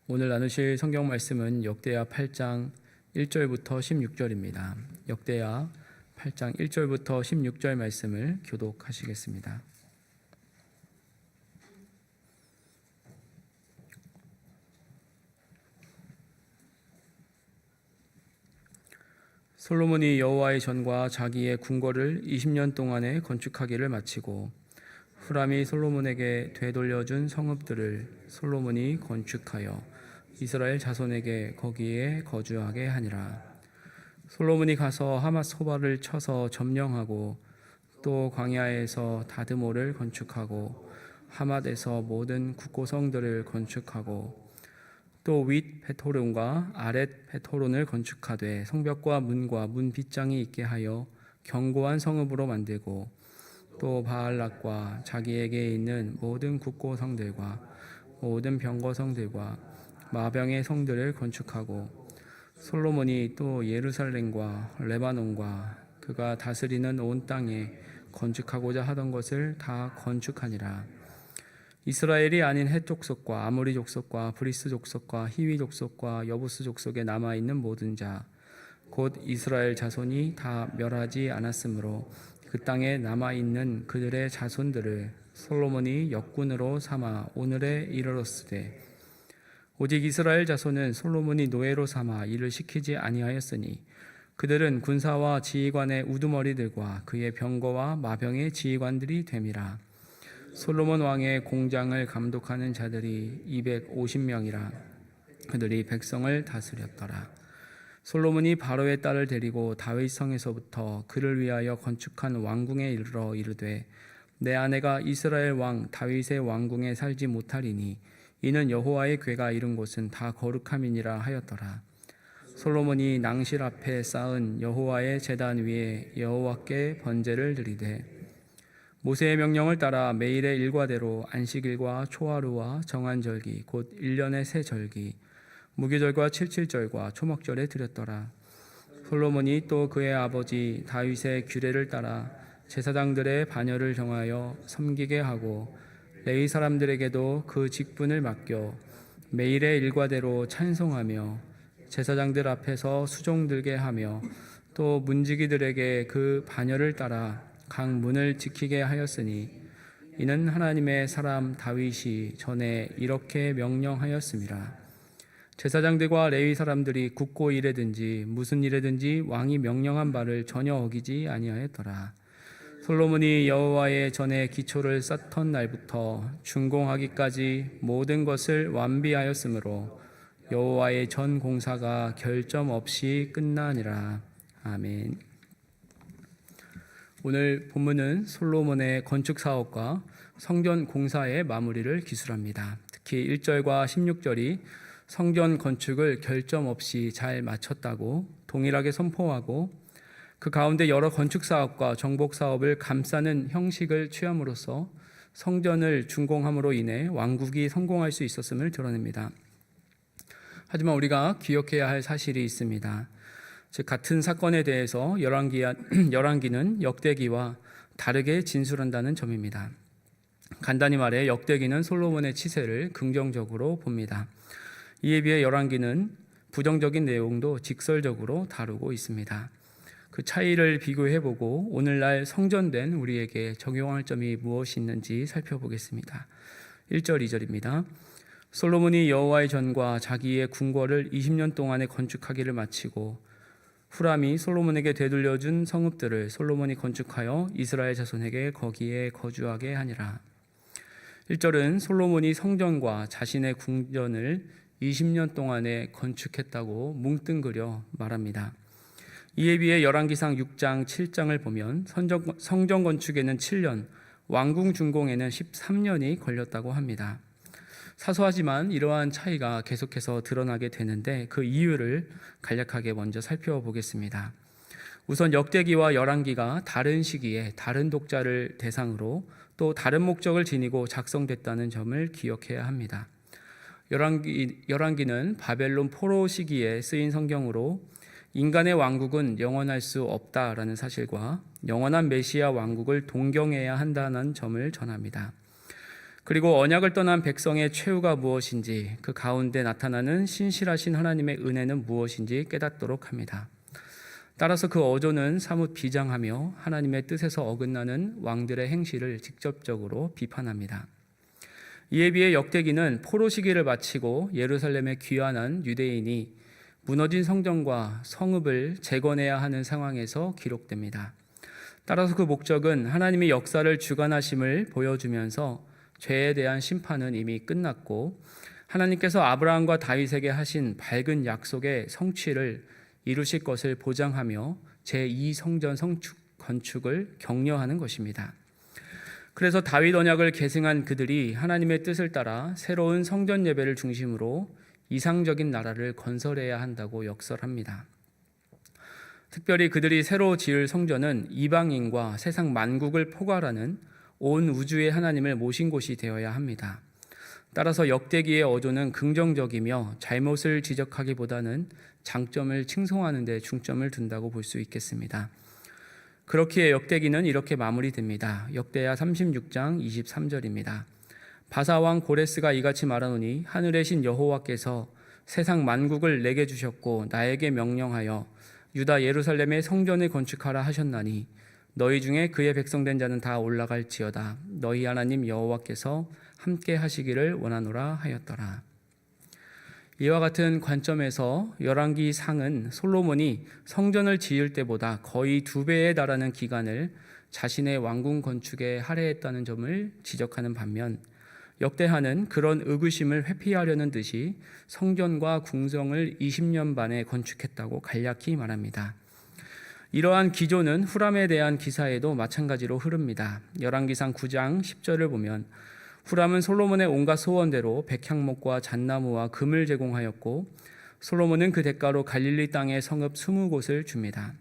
오늘 나누실 성경 말씀은 역대하 8장 1절부터 16절입니다. 역대하 8장 1절부터 16절 말씀을 교독하시겠습니다. 솔로몬이 여호와의 전과 자기의 궁궐을 20년 동안에 건축하기를 마치고 후람이 솔로몬에게 되돌려준 성읍들을 솔로몬이 건축하여 이스라엘 자손에게 거기에 거주하게 하니라. 솔로몬이 가서 하맛 소바를 쳐서 점령하고 또 광야에서 다드모를 건축하고 하맛에서 모든 국고성들을 건축하고 또 윗 베토론과 아랫 베토론을 건축하되 성벽과 문과 문 빗장이 있게 하여 견고한 성읍으로 만들고 또 바알락과 자기에게 있는 모든 국고성들과 모든 병거성들과 마병의 성들을 건축하고 솔로몬이 또 예루살렘과 레바논과 그가 다스리는 온 땅에 건축하고자 하던 것을 다 건축하니라. 이스라엘이 아닌 헷 족속과 아모리 족속과 브리스 족속과 히위 족속과 여부스 족속에 남아 있는 모든 자 곧 이스라엘 자손이 다 멸하지 않았으므로 그 땅에 남아 있는 그들의 자손들을 솔로몬이 역군으로 삼아 오늘에 이르렀으되 오직 이스라엘 자손은 솔로몬이 노예로 삼아 일을 시키지 아니하였으니 그들은 군사와 지휘관의 우두머리들과 그의 병거와 마병의 지휘관들이 됨이라. 솔로몬 왕의 공장을 감독하는 자들이 250명이라. 그들이 백성을 다스렸더라. 솔로몬이 바로의 딸을 데리고 다윗 성에서부터 그를 위하여 건축한 왕궁에 이르러 이르되 내 아내가 이스라엘 왕 다윗의 왕궁에 살지 못하리니 이는 여호와의 궤가 이른 곳은 다 거룩함이니라 하였더라. 솔로몬이 낭실 앞에 쌓은 여호와의 제단 위에 여호와께 번제를 드리되 모세의 명령을 따라 매일의 일과대로 안식일과 초하루와 정한절기 곧 1년의 새 절기 무교절과 칠칠절과 초막절에 드렸더라. 솔로몬이 또 그의 아버지 다윗의 규례를 따라 제사장들의 반열을 정하여 섬기게 하고 레위 사람들에게도 그 직분을 맡겨 매일의 일과대로 찬송하며 제사장들 앞에서 수종 들게 하며 또 문지기들에게 그 반열을 따라 각 문을 지키게 하였으니 이는 하나님의 사람 다윗이 전에 이렇게 명령하였음이라. 제사장들과 레위 사람들이 굳고 일에든지 무슨 일에든지 왕이 명령한 바를 전혀 어기지 아니하였더라. 솔로몬이 여호와의 전에 기초를 쌓던 날부터 준공하기까지 모든 것을 완비하였으므로 여호와의 전 공사가 결점 없이 끝나니라. 아멘. 오늘 본문은 솔로몬의 건축 사업과 성전 공사의 마무리를 기술합니다. 특히 1절과 16절이 성전 건축을 결점 없이 잘 마쳤다고 동일하게 선포하고 그 가운데 여러 건축 사업과 정복 사업을 감싸는 형식을 취함으로써 성전을 준공함으로 인해 왕국이 성공할 수 있었음을 드러냅니다. 하지만 우리가 기억해야 할 사실이 있습니다. 즉 같은 사건에 대해서 열왕기는 역대기와 다르게 진술한다는 점입니다. 간단히 말해 역대기는 솔로몬의 치세를 긍정적으로 봅니다. 이에 비해 열왕기는 부정적인 내용도 직설적으로 다루고 있습니다. 그 차이를 비교해보고 오늘날 성전된 우리에게 적용할 점이 무엇이 있는지 살펴보겠습니다. 1절, 2절입니다. 솔로몬이 여호와의 전과 자기의 궁궐을 20년 동안에 건축하기를 마치고 후람이 솔로몬에게 되돌려준 성읍들을 솔로몬이 건축하여 이스라엘 자손에게 거기에 거주하게 하니라. 1절은 솔로몬이 성전과 자신의 궁전을 20년 동안에 건축했다고 뭉뚱그려 말합니다. 이에 비해 열왕기상 6장, 7장을 보면 성전 건축에는 7년, 왕궁 준공에는 13년이 걸렸다고 합니다. 사소하지만 이러한 차이가 계속해서 드러나게 되는데 그 이유를 간략하게 먼저 살펴보겠습니다. 우선 역대기와 열왕기가 다른 시기에 다른 독자를 대상으로 또 다른 목적을 지니고 작성됐다는 점을 기억해야 합니다. 열왕기는 바벨론 포로 시기에 쓰인 성경으로 인간의 왕국은 영원할 수 없다라는 사실과 영원한 메시아 왕국을 동경해야 한다는 점을 전합니다. 그리고 언약을 떠난 백성의 최후가 무엇인지, 그 가운데 나타나는 신실하신 하나님의 은혜는 무엇인지 깨닫도록 합니다. 따라서 그 어조는 사뭇 비장하며 하나님의 뜻에서 어긋나는 왕들의 행실을 직접적으로 비판합니다. 이에 비해 역대기는 포로 시기를 마치고 예루살렘에 귀환한 유대인이 무너진 성전과 성읍을 재건해야 하는 상황에서 기록됩니다. 따라서 그 목적은 하나님이 역사를 주관하심을 보여주면서 죄에 대한 심판은 이미 끝났고 하나님께서 아브라함과 다윗에게 하신 밝은 약속의 성취를 이루실 것을 보장하며 제2성전 건축을 격려하는 것입니다. 그래서 다윗 언약을 계승한 그들이 하나님의 뜻을 따라 새로운 성전 예배를 중심으로 이상적인 나라를 건설해야 한다고 역설합니다. 특별히 그들이 새로 지을 성전은 이방인과 세상 만국을 포괄하는 온 우주의 하나님을 모신 곳이 되어야 합니다. 따라서 역대기의 어조는 긍정적이며 잘못을 지적하기보다는 장점을 칭송하는 데 중점을 둔다고 볼 수 있겠습니다. 그렇기에 역대기는 이렇게 마무리됩니다. 역대하 36장 23절입니다. 바사왕 고레스가 이같이 말하노니 하늘의 신 여호와께서 세상 만국을 내게 주셨고 나에게 명령하여 유다 예루살렘에 성전을 건축하라 하셨나니 너희 중에 그의 백성된 자는 다 올라갈지어다. 너희 하나님 여호와께서 함께 하시기를 원하노라 하였더라. 이와 같은 관점에서 열왕기 상은 솔로몬이 성전을 지을 때보다 거의 2배에 달하는 기간을 자신의 왕궁 건축에 할애했다는 점을 지적하는 반면 역대하는 그런 의구심을 회피하려는 듯이 성전과 궁성을 20년 반에 건축했다고 간략히 말합니다. 이러한 기조는 후람에 대한 기사에도 마찬가지로 흐릅니다. 열왕기상 9장 10절을 보면 후람은 솔로몬의 온갖 소원대로 백향목과 잣나무와 금을 제공하였고 솔로몬은 그 대가로 갈릴리 땅의 성읍 20곳을 줍니다.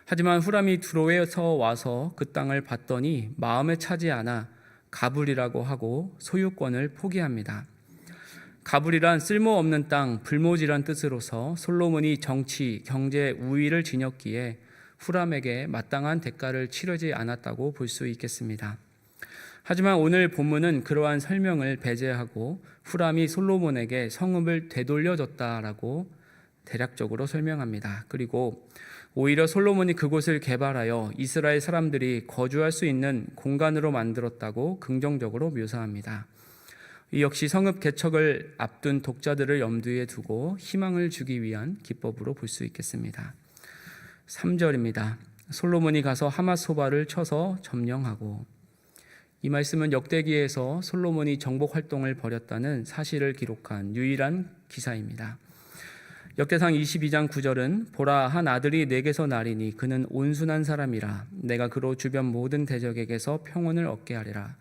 하지만 후람이 두로에서 와서 그 땅을 봤더니 마음에 차지 않아 가불이라고 하고 소유권을 포기합니다. 가불이란 쓸모없는 땅, 불모지란 뜻으로서 솔로몬이 정치, 경제 우위를 지녔기에 후람에게 마땅한 대가를 치르지 않았다고 볼 수 있겠습니다. 하지만 오늘 본문은 그러한 설명을 배제하고 후람이 솔로몬에게 성읍을 되돌려줬다라고 대략적으로 설명합니다. 그리고 오히려 솔로몬이 그곳을 개발하여 이스라엘 사람들이 거주할 수 있는 공간으로 만들었다고 긍정적으로 묘사합니다. 이 역시 성읍 개척을 앞둔 독자들을 염두에 두고 희망을 주기 위한 기법으로 볼 수 있겠습니다. 3절입니다. 솔로몬이 가서 하맛소바를 쳐서 점령하고. 이 말씀은 역대기에서 솔로몬이 정복 활동을 벌였다는 사실을 기록한 유일한 기사입니다. 역대상 22장 9절은 보라 한 아들이 내게서 나리니 그는 온순한 사람이라 내가 그로 주변 모든 대적에게서 평온을 얻게 하리라.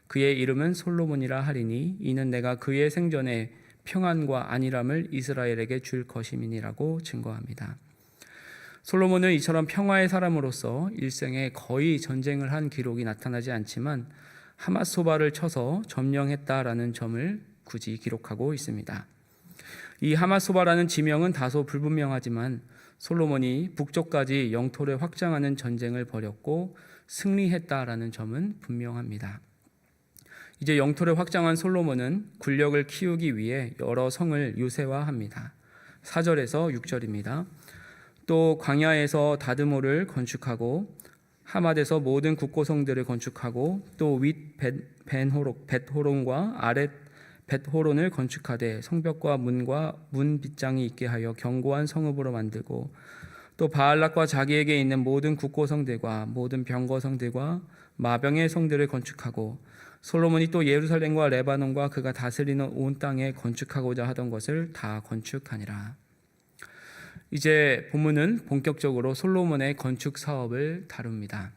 그의 이름은 솔로몬이라 하리니 이는 내가 그의 생전에 평안과 안일함을 이스라엘에게 줄 것임이니라고 증거합니다. 솔로몬은 이처럼 평화의 사람으로서 일생에 거의 전쟁을 한 기록이 나타나지 않지만 하맛소바를 쳐서 점령했다라는 점을 굳이 기록하고 있습니다. 이 하맛소바라는 지명은 다소 불분명하지만 솔로몬이 북쪽까지 영토를 확장하는 전쟁을 벌였고 승리했다라는 점은 분명합니다. 이제 영토를 확장한 솔로몬은 군력을 키우기 위해 여러 성을 유세화합니다. 4절에서 6절입니다. 또 광야에서 다드모를 건축하고 하맛에서 모든 국고성들을 건축하고 또 윗 벳호론과 아랫 벳호론을 건축하되 성벽과 문과 문 빗장이 있게 하여 견고한 성읍으로 만들고 또 바알락과 자기에게 있는 모든 국고성들과 모든 병거성들과 마병의 성들을 건축하고 솔로몬이 또 예루살렘과 레바논과 그가 다스리는 온 땅에 건축하고자 하던 것을 다 건축하니라. 이제 본문은 본격적으로 솔로몬의 건축 사업을 다룹니다.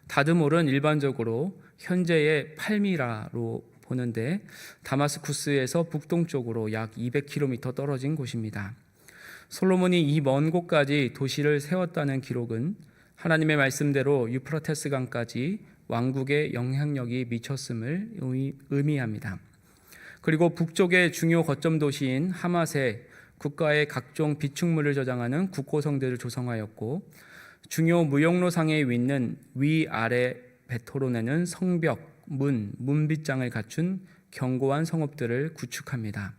다드몰은 일반적으로 현재의 팔미라로 보는데 다마스쿠스에서 북동쪽으로 약 200km 떨어진 곳입니다. 솔로몬이 이 먼 곳까지 도시를 세웠다는 기록은 하나님의 말씀대로 유프라테스 강까지 왕국의 영향력이 미쳤음을 의미합니다. 그리고 북쪽의 중요 거점 도시인 하맛에 국가의 각종 비축물을 저장하는 국고성들을 조성하였고 중요 무역로상에 있는 위아래 벳호론에는 성벽, 문빗장을 갖춘 견고한 성읍들을 구축합니다.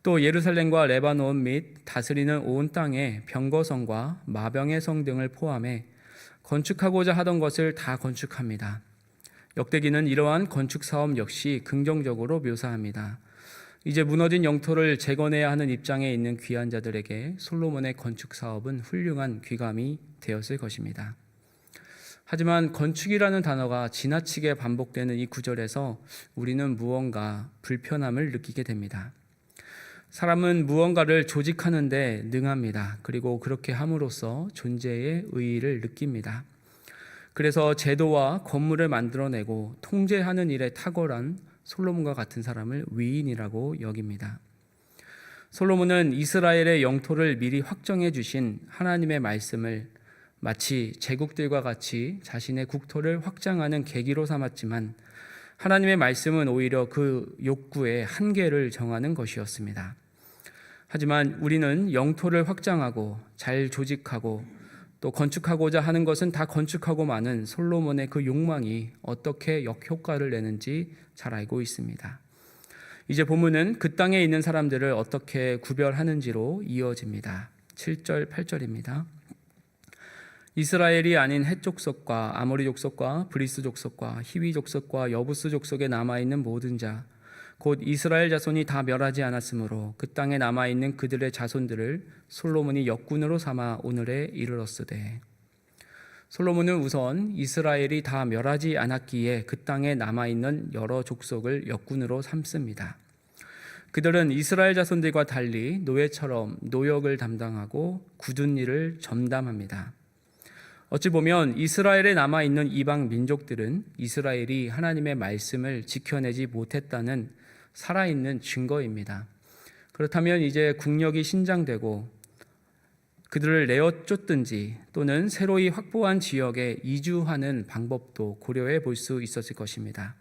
또 예루살렘과 레바논 및 다스리는 온 땅에 병거성과 마병의 성 등을 포함해 건축하고자 하던 것을 다 건축합니다. 역대기는 이러한 건축 사업 역시 긍정적으로 묘사합니다. 이제 무너진 영토를 재건해야 하는 입장에 있는 귀한 자들에게 솔로몬의 건축 사업은 훌륭한 귀감이 되었을 것입니다. 하지만 건축이라는 단어가 지나치게 반복되는 이 구절에서 우리는 무언가 불편함을 느끼게 됩니다. 사람은 무언가를 조직하는 데 능합니다. 그리고 그렇게 함으로써 존재의 의의를 느낍니다. 그래서 제도와 건물을 만들어내고 통제하는 일에 탁월한 솔로몬과 같은 사람을 위인이라고 여깁니다. 솔로몬은 이스라엘의 영토를 미리 확정해 주신 하나님의 말씀을 마치 제국들과 같이 자신의 국토를 확장하는 계기로 삼았지만 하나님의 말씀은 오히려 그 욕구의 한계를 정하는 것이었습니다. 하지만 우리는 영토를 확장하고 잘 조직하고 또 건축하고자 하는 것은 다 건축하고 마는 솔로몬의 그 욕망이 어떻게 역효과를 내는지 잘 알고 있습니다. 이제 본문은 그 땅에 있는 사람들을 어떻게 구별하는지로 이어집니다. 7절, 8절입니다. 이스라엘이 아닌 헷 족속과 아모리 족속과 브리스 족속과 히위 족속과 여부스 족속에 남아있는 모든 자 곧 이스라엘 자손이 다 멸하지 않았으므로 그 땅에 남아있는 그들의 자손들을 솔로몬이 역군으로 삼아 오늘에 이르렀으되. 솔로몬은 우선 이스라엘이 다 멸하지 않았기에 그 땅에 남아있는 여러 족속을 역군으로 삼습니다. 그들은 이스라엘 자손들과 달리 노예처럼 노역을 담당하고 굳은 일을 전담합니다. 어찌 보면 이스라엘에 남아있는 이방 민족들은 이스라엘이 하나님의 말씀을 지켜내지 못했다는 살아있는 증거입니다. 그렇다면 이제 국력이 신장되고 그들을 내어 쫓든지 또는 새로이 확보한 지역에 이주하는 방법도 고려해 볼 수 있었을 것입니다.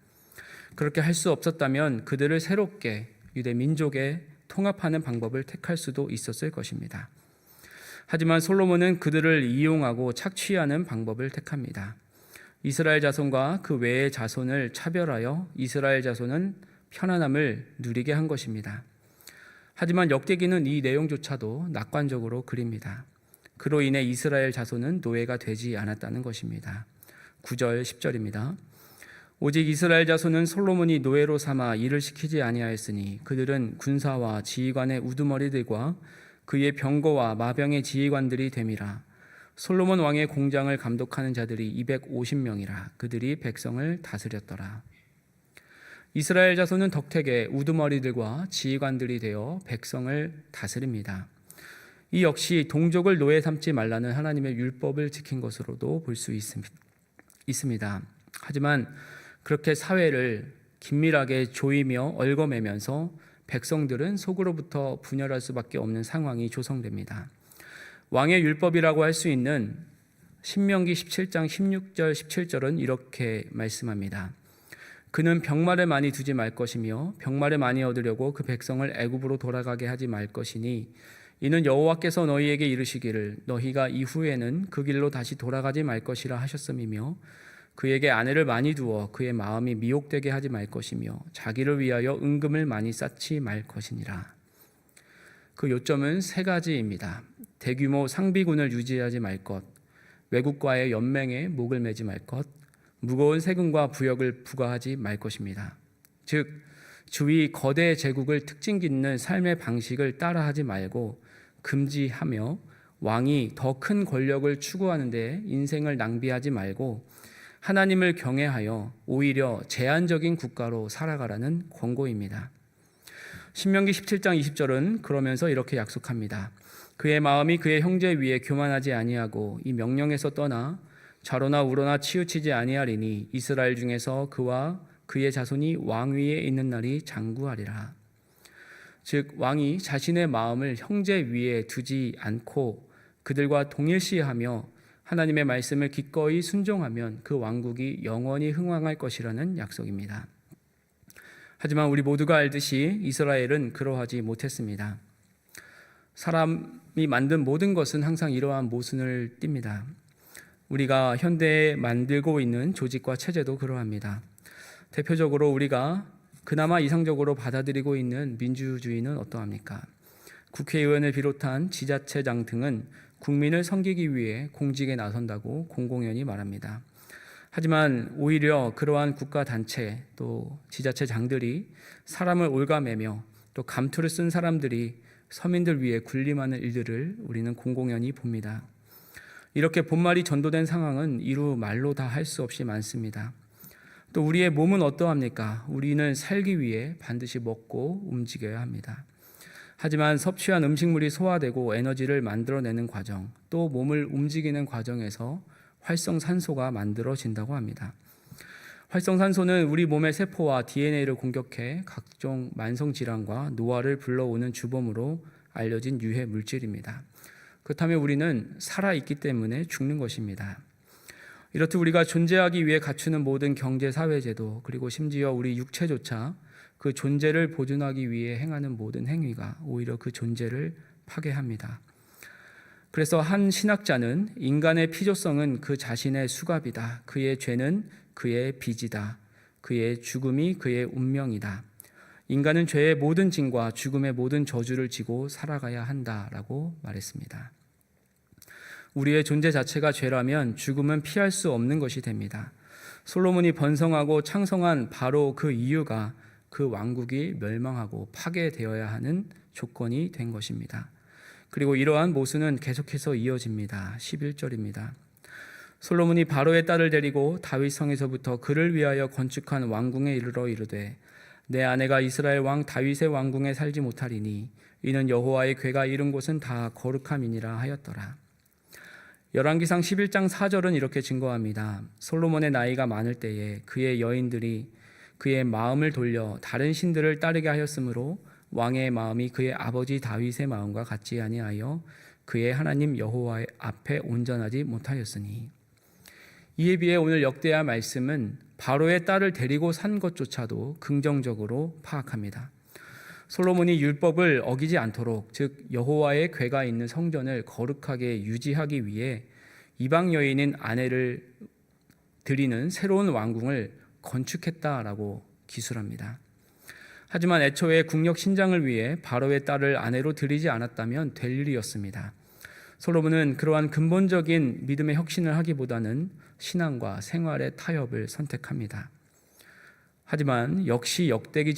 그렇게 할 수 없었다면 그들을 새롭게 유대 민족에 통합하는 방법을 택할 수도 있었을 것입니다. 하지만 솔로몬은 그들을 이용하고 착취하는 방법을 택합니다. 이스라엘 자손과 그 외의 자손을 차별하여 이스라엘 자손은 편안함을 누리게 한 것입니다. 하지만 역대기는 이 내용조차도 낙관적으로 그립니다. 그로 인해 이스라엘 자손은 노예가 되지 않았다는 것입니다. 9절, 10절입니다. 오직 이스라엘 자손은 솔로몬이 노예로 삼아 일을 시키지 아니하였으니 그들은 군사와 지휘관의 우두머리들과 그의 병거와 마병의 지휘관들이 됨이라. 솔로몬 왕의 공장을 감독하는 자들이 250명이라. 그들이 백성을 다스렸더라. 이스라엘 자손은 덕택에 우두머리들과 지휘관들이 되어 백성을 다스립니다. 이 역시 동족을 노예 삼지 말라는 하나님의 율법을 지킨 것으로도 볼 수 있습니다. 하지만 그렇게 사회를 긴밀하게 조이며 얽어매면서 백성들은 속으로부터 분열할 수밖에 없는 상황이 조성됩니다. 왕의 율법이라고 할 수 있는 신명기 17장 16절 17절은 이렇게 말씀합니다. 그는 병마를 많이 두지 말 것이며 병마를 많이 얻으려고 그 백성을 애굽으로 돌아가게 하지 말 것이니 이는 여호와께서 너희에게 이르시기를 너희가 이후에는 그 길로 다시 돌아가지 말 것이라 하셨음이며 그에게 아내를 많이 두어 그의 마음이 미혹되게 하지 말 것이며 자기를 위하여 은금을 많이 쌓지 말 것이니라. 그 요점은 세 가지입니다. 대규모 상비군을 유지하지 말 것, 외국과의 연맹에 목을 매지 말 것, 무거운 세금과 부역을 부과하지 말 것입니다. 즉 주위 거대 제국을 특징 짓는 삶의 방식을 따라하지 말고 금지하며 왕이 더 큰 권력을 추구하는 데 인생을 낭비하지 말고 하나님을 경외하여 오히려 제한적인 국가로 살아가라는 권고입니다. 신명기 17장 20절은 그러면서 이렇게 약속합니다. 그의 마음이 그의 형제 위에 교만하지 아니하고 이 명령에서 떠나 좌로나 우로나 치우치지 아니하리니 이스라엘 중에서 그와 그의 자손이 왕 위에 있는 날이 장구하리라. 즉 왕이 자신의 마음을 형제 위에 두지 않고 그들과 동일시하며 하나님의 말씀을 기꺼이 순종하면 그 왕국이 영원히 흥왕할 것이라는 약속입니다. 하지만 우리 모두가 알듯이 이스라엘은 그러하지 못했습니다. 사람이 만든 모든 것은 항상 이러한 모순을 띱니다. 우리가 현대에 만들고 있는 조직과 체제도 그러합니다. 대표적으로 우리가 그나마 이상적으로 받아들이고 있는 민주주의는 어떠합니까? 국회의원을 비롯한 지자체장 등은 국민을 섬기기 위해 공직에 나선다고 공공연히 말합니다. 하지만 오히려 그러한 국가단체 또 지자체장들이 사람을 올가매며 또 감투를 쓴 사람들이 서민들 위해 군림하는 일들을 우리는 공공연히 봅니다. 이렇게 본말이 전도된 상황은 이루 말로 다 할 수 없이 많습니다. 또 우리의 몸은 어떠합니까? 우리는 살기 위해 반드시 먹고 움직여야 합니다. 하지만 섭취한 음식물이 소화되고 에너지를 만들어내는 과정, 또 몸을 움직이는 과정에서 활성산소가 만들어진다고 합니다. 활성산소는 우리 몸의 세포와 DNA를 공격해 각종 만성질환과 노화를 불러오는 주범으로 알려진 유해 물질입니다. 그렇다면 우리는 살아있기 때문에 죽는 것입니다. 이렇듯 우리가 존재하기 위해 갖추는 모든 경제, 사회제도, 그리고 심지어 우리 육체조차 그 존재를 보존하기 위해 행하는 모든 행위가 오히려 그 존재를 파괴합니다. 그래서 한 신학자는 인간의 필요성은 그 자신의 수갑이다. 그의 죄는 그의 빚이다. 그의 죽음이 그의 운명이다. 인간은 죄의 모든 짐과 죽음의 모든 저주를 지고 살아가야 한다라고 말했습니다. 우리의 존재 자체가 죄라면 죽음은 피할 수 없는 것이 됩니다. 솔로몬이 번성하고 창성한 바로 그 이유가 그 왕국이 멸망하고 파괴되어야 하는 조건이 된 것입니다. 그리고 이러한 모순은 계속해서 이어집니다. 11절입니다. 솔로몬이 바로의 딸을 데리고 다윗 성에서부터 그를 위하여 건축한 왕궁에 이르러 이르되 내 아내가 이스라엘 왕 다윗의 왕궁에 살지 못하리니 이는 여호와의 궤가 이른 곳은 다 거룩함이니라 하였더라. 열왕기상 11장 4절은 이렇게 증거합니다. 솔로몬의 나이가 많을 때에 그의 여인들이 그의 마음을 돌려 다른 신들을 따르게 하였으므로 왕의 마음이 그의 아버지 다윗의 마음과 같지 아니하여 그의 하나님 여호와의 앞에 온전하지 못하였으니. 이에 비해 오늘 역대하 말씀은 바로의 딸을 데리고 산 것조차도 긍정적으로 파악합니다. 솔로몬이 율법을 어기지 않도록, 즉 여호와의 궤가 있는 성전을 거룩하게 유지하기 위해 이방 여인인 아내를 드리는 새로운 왕궁을 건축했다라고 기술합니다. 하지만 애초에 국력 신장을 위해 바로의 딸을 아내로 드리지 않았다면 될 일이었습니다. 솔로몬은 그러한 근본적인 믿음의 혁신을 하기보다는 신앙과 생활의 타협을 선택합니다. 하지만 역시 역대기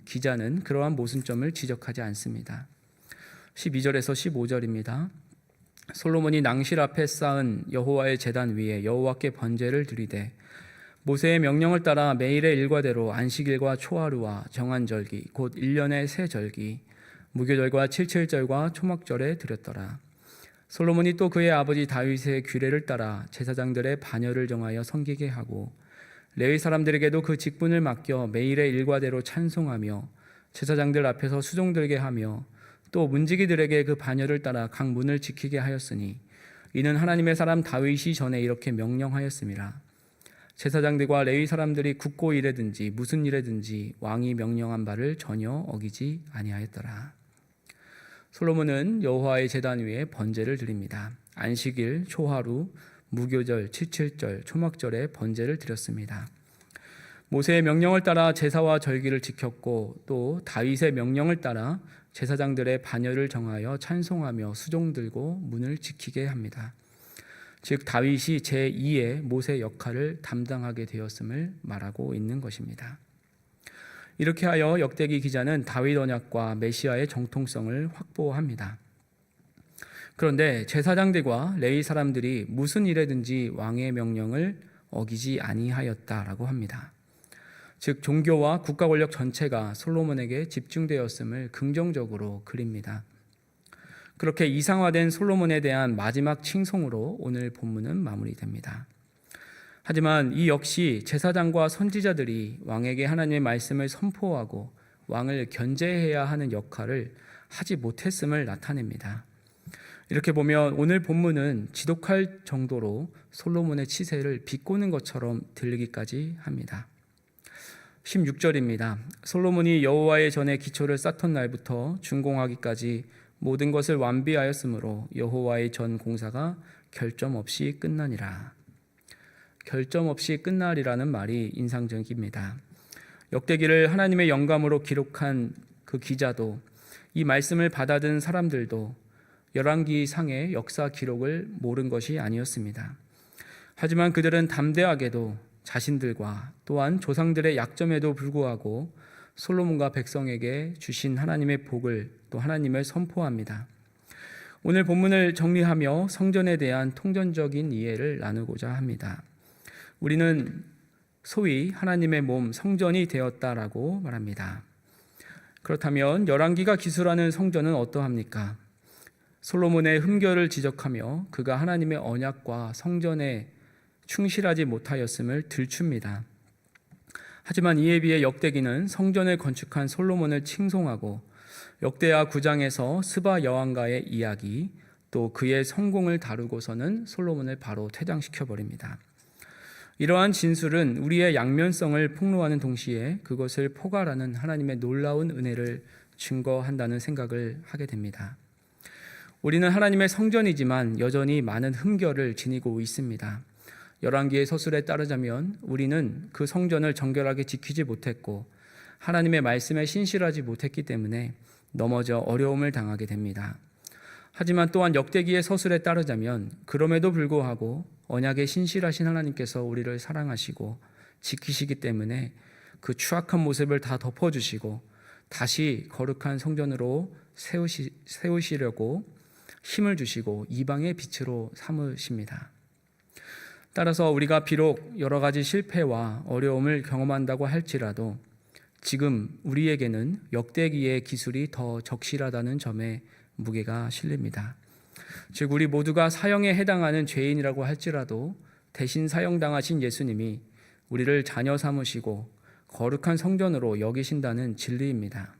기자는 그러한 모순점을 지적하지 않습니다. 12절에서 15절입니다. 솔로몬이 낭실 앞에 쌓은 여호와의 제단 위에 여호와께 번제를 드리되 모세의 명령을 따라 매일의 일과대로 안식일과 초하루와 정한절기 곧 1년의 새 절기 무교절과 칠칠절과 초막절에 드렸더라. 솔로몬이 또 그의 아버지 다윗의 규례를 따라 제사장들의 반열을 정하여 섬기게 하고 레위 사람들에게도 그 직분을 맡겨 매일의 일과대로 찬송하며 제사장들 앞에서 수종 들게 하며 또 문지기들에게 그 반열을 따라 각 문을 지키게 하였으니 이는 하나님의 사람 다윗이 전에 이렇게 명령하였음이라. 제사장들과 레위 사람들이 굳고 일하든지 무슨 일이든지 왕이 명령한 바를 전혀 어기지 아니하였더라. 솔로몬은 여호와의 제단 위에 번제를 드립니다. 안식일, 초하루, 무교절, 칠칠절, 초막절에 번제를 드렸습니다. 모세의 명령을 따라 제사와 절기를 지켰고 또 다윗의 명령을 따라 제사장들의 반열을 정하여 찬송하며 수종 들고 문을 지키게 합니다. 즉 다윗이 제2의 모세 역할을 담당하게 되었음을 말하고 있는 것입니다. 이렇게 하여 역대기 기자는 다윗 언약과 메시아의 정통성을 확보합니다. 그런데 제사장들과 레위 사람들이 무슨 일에든지 왕의 명령을 어기지 아니하였다라고 합니다. 즉 종교와 국가 권력 전체가 솔로몬에게 집중되었음을 긍정적으로 그립니다. 그렇게 이상화된 솔로몬에 대한 마지막 칭송으로 오늘 본문은 마무리됩니다. 하지만 이 역시 제사장과 선지자들이 왕에게 하나님의 말씀을 선포하고 왕을 견제해야 하는 역할을 하지 못했음을 나타냅니다. 이렇게 보면 오늘 본문은 지독할 정도로 솔로몬의 치세를 비꼬는 것처럼 들리기까지 합니다. 16절입니다. 솔로몬이 여호와의 전에 기초를 쌓던 날부터 준공하기까지 모든 것을 완비하였으므로 여호와의 전 공사가 결점 없이 끝나니라. 결점 없이 끝나리라는 말이 인상적입니다. 역대기를 하나님의 영감으로 기록한 그 기자도, 이 말씀을 받아든 사람들도 열왕기상의 역사 기록을 모른 것이 아니었습니다. 하지만 그들은 담대하게도 자신들과 또한 조상들의 약점에도 불구하고 솔로몬과 백성에게 주신 하나님의 복을, 또 하나님을 선포합니다. 오늘 본문을 정리하며 성전에 대한 통전적인 이해를 나누고자 합니다. 우리는 소위 하나님의 몸 성전이 되었다라고 말합니다. 그렇다면 열왕기가 기술하는 성전은 어떠합니까? 솔로몬의 흠결을 지적하며 그가 하나님의 언약과 성전에 충실하지 못하였음을 들춥니다. 하지만 이에 비해 역대기는 성전을 건축한 솔로몬을 칭송하고 역대하 9장에서 스바 여왕가의 이야기, 또 그의 성공을 다루고서는 솔로몬을 바로 퇴장시켜 버립니다. 이러한 진술은 우리의 양면성을 폭로하는 동시에 그것을 포괄하는 하나님의 놀라운 은혜를 증거한다는 생각을 하게 됩니다. 우리는 하나님의 성전이지만 여전히 많은 흠결을 지니고 있습니다. 열왕기의 서술에 따르자면 우리는 그 성전을 정결하게 지키지 못했고 하나님의 말씀에 신실하지 못했기 때문에 넘어져 어려움을 당하게 됩니다. 하지만 또한 역대기의 서술에 따르자면 그럼에도 불구하고 언약에 신실하신 하나님께서 우리를 사랑하시고 지키시기 때문에 그 추악한 모습을 다 덮어주시고 다시 거룩한 성전으로 세우시려고 힘을 주시고 이방의 빛으로 삼으십니다. 따라서 우리가 비록 여러 가지 실패와 어려움을 경험한다고 할지라도 지금 우리에게는 역대기의 기술이 더 적실하다는 점에 무게가 실립니다. 즉 우리 모두가 사형에 해당하는 죄인이라고 할지라도 대신 사형당하신 예수님이 우리를 자녀 삼으시고 거룩한 성전으로 여기신다는 진리입니다.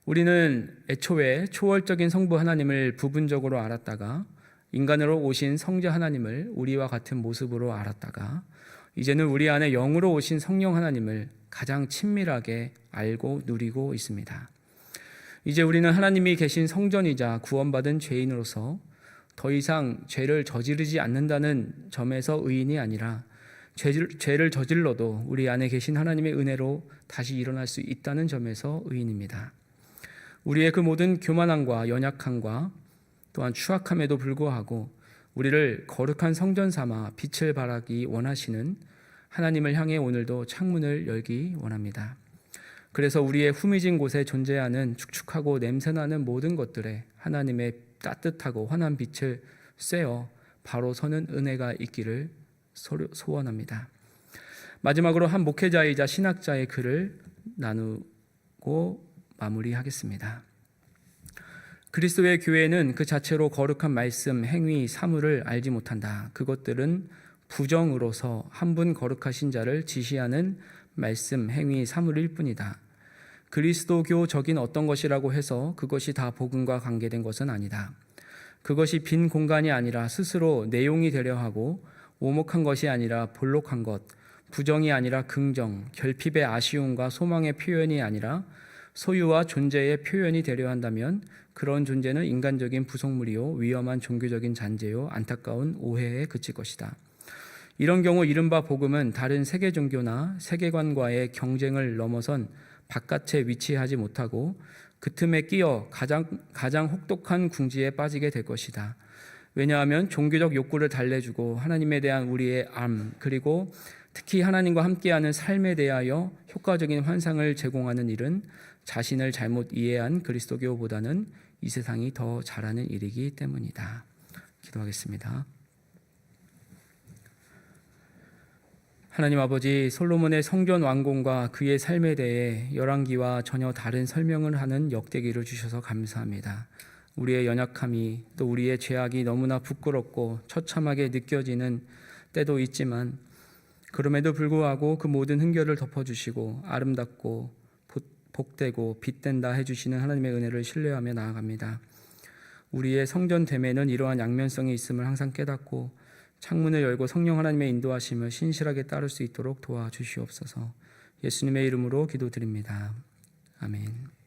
우리는 애초에 초월적인 성부 하나님을 부분적으로 알았다가 인간으로 오신 성자 하나님을 우리와 같은 모습으로 알았다가 이제는 우리 안에 영으로 오신 성령 하나님을 가장 친밀하게 알고 누리고 있습니다. 이제 우리는 하나님이 계신 성전이자 구원받은 죄인으로서 더 이상 죄를 저지르지 않는다는 점에서 의인이 아니라 죄를 저질러도 우리 안에 계신 하나님의 은혜로 다시 일어날 수 있다는 점에서 의인입니다. 우리의 그 모든 교만함과 연약함과 또한 추악함에도 불구하고 우리를 거룩한 성전 삼아 빛을 발하기 원하시는 하나님을 향해 오늘도 창문을 열기 원합니다. 그래서 우리의 후미진 곳에 존재하는 축축하고 냄새나는 모든 것들에 하나님의 따뜻하고 환한 빛을 쐬어 바로 서는 은혜가 있기를 소원합니다. 마지막으로 한 목회자이자 신학자의 글을 나누고 마무리하겠습니다. 그리스도의 교회는 그 자체로 거룩한 말씀, 행위, 사물을 알지 못한다. 그것들은 부정으로서 한 분 거룩하신 자를 지시하는 말씀, 행위, 사물일 뿐이다. 그리스도교적인 어떤 것이라고 해서 그것이 다 복음과 관계된 것은 아니다. 그것이 빈 공간이 아니라 스스로 내용이 되려 하고 오목한 것이 아니라 볼록한 것, 부정이 아니라 긍정, 결핍의 아쉬움과 소망의 표현이 아니라 소유와 존재의 표현이 되려 한다면 그런 존재는 인간적인 부속물이요 위험한 종교적인 잔재요 안타까운 오해에 그칠 것이다. 이런 경우 이른바 복음은 다른 세계 종교나 세계관과의 경쟁을 넘어선 바깥에 위치하지 못하고 그 틈에 끼어 가장 혹독한 궁지에 빠지게 될 것이다. 왜냐하면 종교적 욕구를 달래주고 하나님에 대한 우리의 암, 그리고 특히 하나님과 함께하는 삶에 대하여 효과적인 환상을 제공하는 일은 자신을 잘못 이해한 그리스도교보다는 이 세상이 더 잘하는 일이기 때문이다. 기도하겠습니다. 하나님 아버지, 솔로몬의 성전 완공과 그의 삶에 대해 열왕기와 전혀 다른 설명을 하는 역대기를 주셔서 감사합니다. 우리의 연약함이 또 우리의 죄악이 너무나 부끄럽고 처참하게 느껴지는 때도 있지만 그럼에도 불구하고 그 모든 흠결을 덮어주시고 아름답고 복되고 빛된다 해주시는 하나님의 은혜를 신뢰하며 나아갑니다. 우리의 성전됨에는 이러한 양면성이 있음을 항상 깨닫고 창문을 열고 성령 하나님의 인도하심을 신실하게 따를 수 있도록 도와주시옵소서. 예수님의 이름으로 기도드립니다. 아멘.